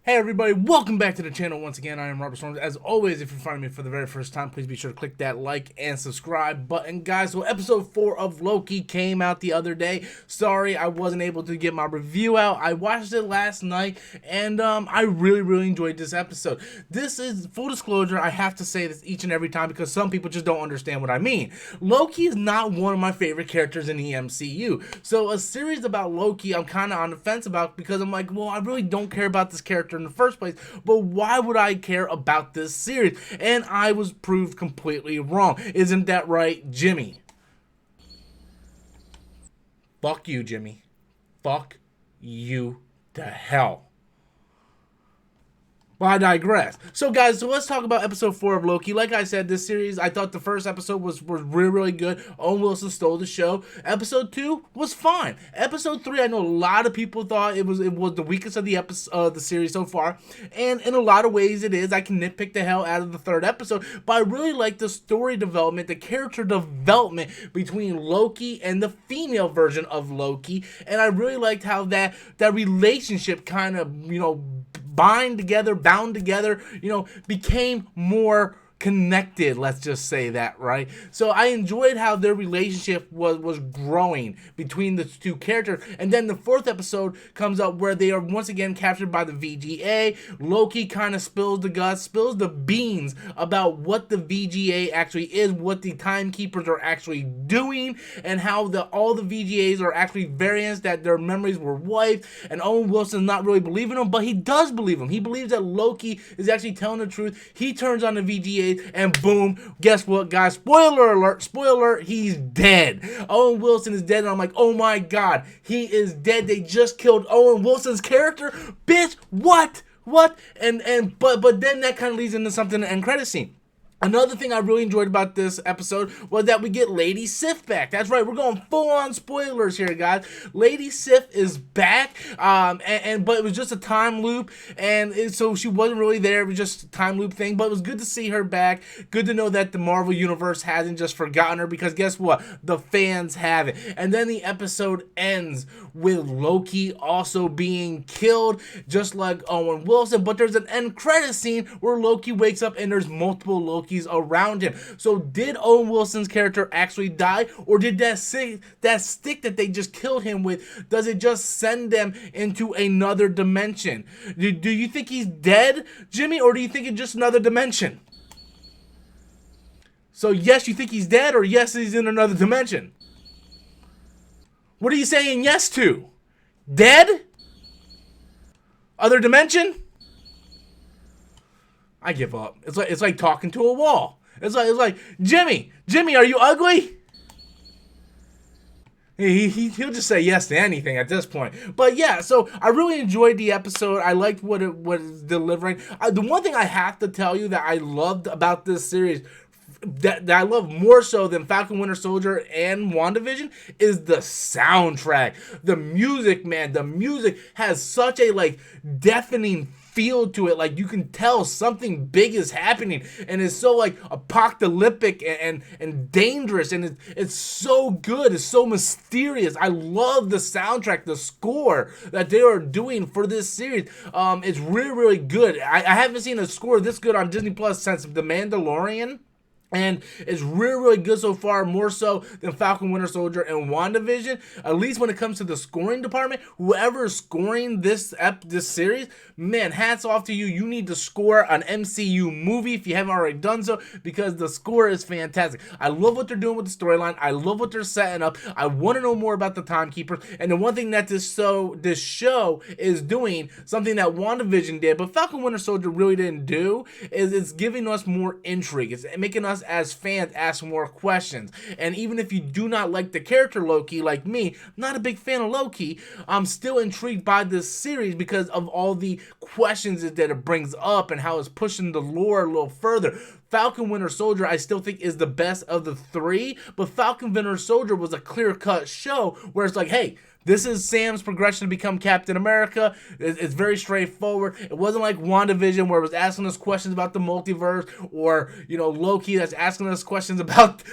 Hey everybody, welcome back to the channel once again. I am Robert Storms. As always, if you're finding me for the very first time, please be sure to click that like and subscribe button. Guys, so episode 4 of Loki came out the other day. Sorry I wasn't able to get my review out. I watched it last night and I really enjoyed this episode. This is, full disclosure, I have to say this each and every time because some people just don't understand what I mean. Loki is not one of my favorite characters in the MCU. So a series about Loki I'm kind of on the fence about because I'm like, well, I really don't care about this character in the first place, but why would I care about this series? And I was proved completely wrong. Isn't that right, Jimmy? Fuck you, Jimmy. Fuck you to hell. Well, I digress. So, guys, let's talk about episode 4 of Loki. Like I said, this series, I thought the first episode was really good. Owen Wilson stole the show. Episode 2 was fine. Episode 3, I know a lot of people thought it was the weakest of the series so far, and in a lot of ways it is. I can nitpick the hell out of the third episode, but I really like the story development, the character development between Loki and the female version of Loki, and I really liked how that relationship kind of, bound together, became more connected, let's just say that, right? So I enjoyed how their relationship was growing between the two characters. And then the fourth episode comes up where they are once again captured by the VGA. Loki kind of spills the beans about what the VGA actually is, what the timekeepers are actually doing, and how all the VGAs are actually variants, that their memories were wiped, and Owen Wilson's not really believing them, but he does believe them. He believes that Loki is actually telling the truth. He turns on the VGA, and boom, guess what, guys? Spoiler alert, he's dead. Owen Wilson is dead, and I'm like, oh my god, he is dead. They just killed Owen Wilson's character? Bitch, what? But then that kind of leads into something in the end credit scene. Another thing I really enjoyed about this episode was that we get Lady Sif back. That's right, we're going full-on spoilers here, guys. Lady Sif is back, but it was just a time loop, and so she wasn't really there. It was just a time loop thing, but it was good to see her back. Good to know that the Marvel Universe hasn't just forgotten her, because guess what? The fans have it. And then the episode ends with Loki also being killed, just like Owen Wilson, but there's an end credit scene where Loki wakes up and there's multiple Lokis around him. So did Owen Wilson's character actually die, or did that stick that they just killed him with, does it just send them into another dimension? Do you think he's dead, Jimmy, or do you think it's just another dimension? So yes, you think he's dead, or yes, he's in another dimension? What are you saying yes to? Dead? Other dimension? I give up. It's like talking to a wall. It's like Jimmy, are you ugly? He'll just say yes to anything at this point. But yeah, so I really enjoyed the episode. I liked what it was delivering. The one thing I have to tell you that I loved about this series, that I love more so than Falcon Winter Soldier and WandaVision, is the soundtrack. The music, man. The music has such a deafening feel to it. Like, you can tell something big is happening, and it's so apocalyptic and dangerous, and it's so good. It's so mysterious. I love the soundtrack, the score that they are doing for this series. It's really good. I haven't seen a score this good on Disney Plus since The Mandalorian. And it's really good so far, more so than Falcon Winter Soldier and WandaVision. At least when it comes to the scoring department, whoever is scoring this series, man, hats off to you. You need to score an MCU movie if you haven't already done so, because the score is fantastic. I love what they're doing with the storyline. I love what they're setting up. I want to know more about the timekeepers. And the one thing that this show is doing, something that WandaVision did, but Falcon Winter Soldier really didn't do, is it's giving us more intrigue. It's making us as fans ask more questions. And even if you do not like the character Loki, like me, not a big fan of Loki, I'm still intrigued by this series because of all the questions that it brings up and how it's pushing the lore a little further. Falcon Winter Soldier, I still think, is the best of the three, but Falcon Winter Soldier was a clear-cut show where it's like, hey, this is Sam's progression to become Captain America. It's very straightforward. It wasn't like WandaVision, where it was asking us questions about the multiverse, or, Loki that's asking us questions about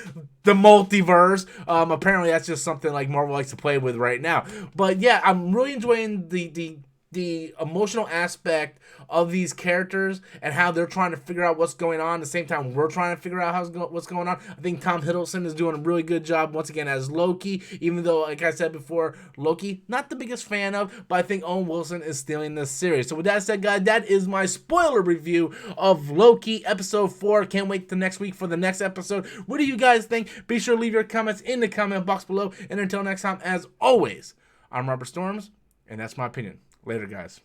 the multiverse. Apparently that's just something like Marvel likes to play with right now. But yeah, I'm really enjoying the the emotional aspect of these characters and how they're trying to figure out what's going on. At the same time, we're trying to figure out what's going on. I think Tom Hiddleston is doing a really good job once again as Loki, even though, like I said before, Loki, not the biggest fan of, but I think Owen Wilson is stealing this series. So with that said, guys, that is my spoiler review of Loki episode 4. Can't wait till next week for the next episode. What do you guys think? Be sure to leave your comments in the comment box below. And until next time, as always, I'm Robert Storms, and that's my opinion. Later, guys.